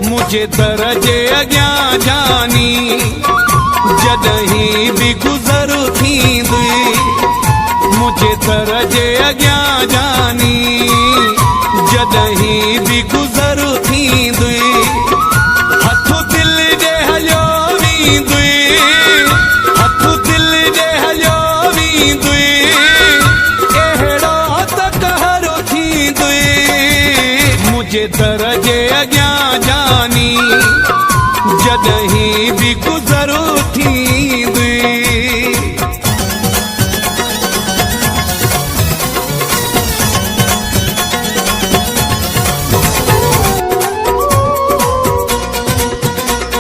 मुझे दरजे अॻियां जानी जॾहिं बि गुज़र थींदी मुझे दरजे अॻियां जानी जॾहिं बि गुज़र थींदी हथ दिल ॾे हलियो वेंदी हथ दिल ॾे हलियो वेंदी अहिड़ो त कहरो थींदी मुझे दरजे अॻियां जानी जॾहिं बि गुज़र थींदी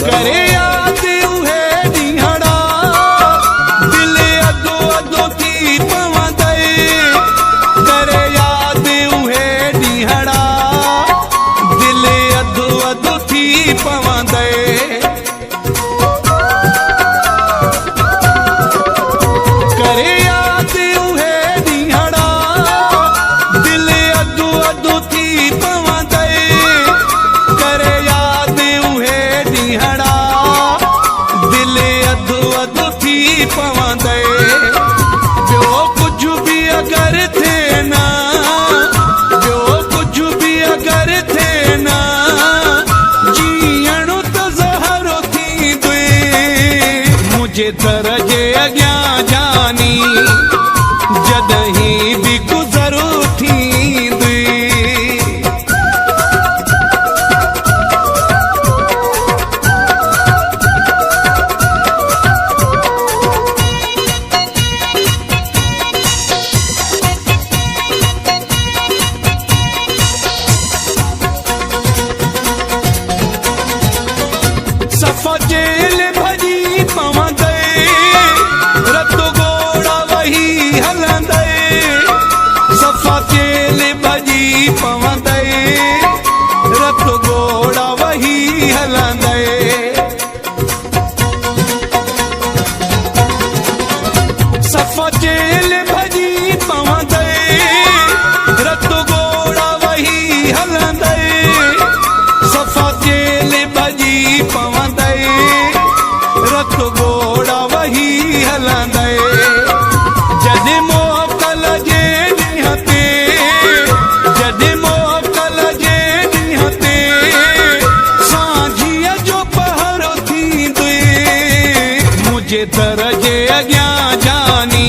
करे याद उहे ॾींहड़ा दिल अधो अधो थी पवंदे करे याद उहे ॾींहड़ा दिल अधो अधो थी पवंदे करे याद उहे ॾींहड़ा दिल अधो अधो थी पवंदे करे याद उहे ॾींहड़ा दिल अधो अधो थी पवंदे ॿियो कुझु बि अगरि थिए न ॿियो कुझु बि अगरि थिए न जीअण त ज़हरो थींदो मुंहिंजे दरजे अॻियां जानी जॾहिं बि गुज़र थींदी सफ़ा जेल भॼी पवंदे रत घोड़ा वही हलंदे सफ़ा जेल भॼी पवंदे रत घोड़ा वही हलंदे सफ़ा जेल भॼी पवंदे रत घोड़ा वही हलंदे सफ़ा जेल भॼी पवंदे रत घोड़ा वही हलंदे जॾहिं मोकल जे ॾींहं ते जॾहिं मोकल जे ॾींहं ते सांझीअ जो पहरो थींदो मुंहिंजे दरजे अॻियां जानी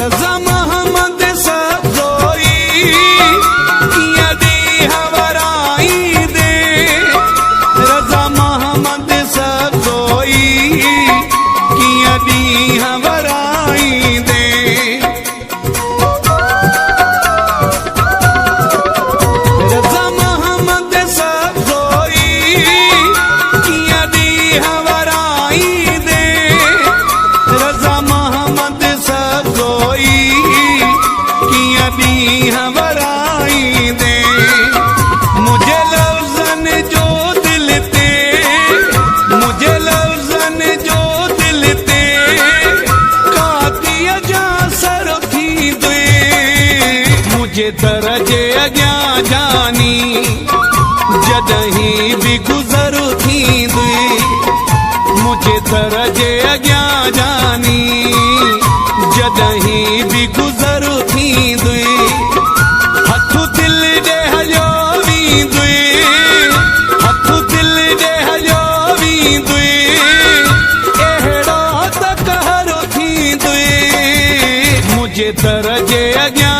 रज़ा मोहम्मद सफ़ोई कीअं ॾींहं वराईंदे रज़ा मोहम्मद सफ़ोई कीअं ॾींहं वराईंदे रज़ा मोहम्मद सफ़ोई कीअं ॾींहं वराईंदे रज़ा मोहम्मद सफ़ोई कीअं ॾींहं वराईंदे मुंहिंजे लफ़्ज़नि जो दिल ते मुंहिंजे लफ़्ज़नि जो दिल ते कातीअ जा असर थींदो मुंहिंजे दरजे अॻियां जानी जॾहिं बि गुज़र थींदी मुंहिंजे दरजे अॻियां जानी जॾहिं बि गुज़र थींदी हथ दिल ॾे हलियो वेंदी हथ दिल ॾे हलियो वेंदी अहिड़ो त कहरो थींदो मुंहिंजे दरजे अॻियां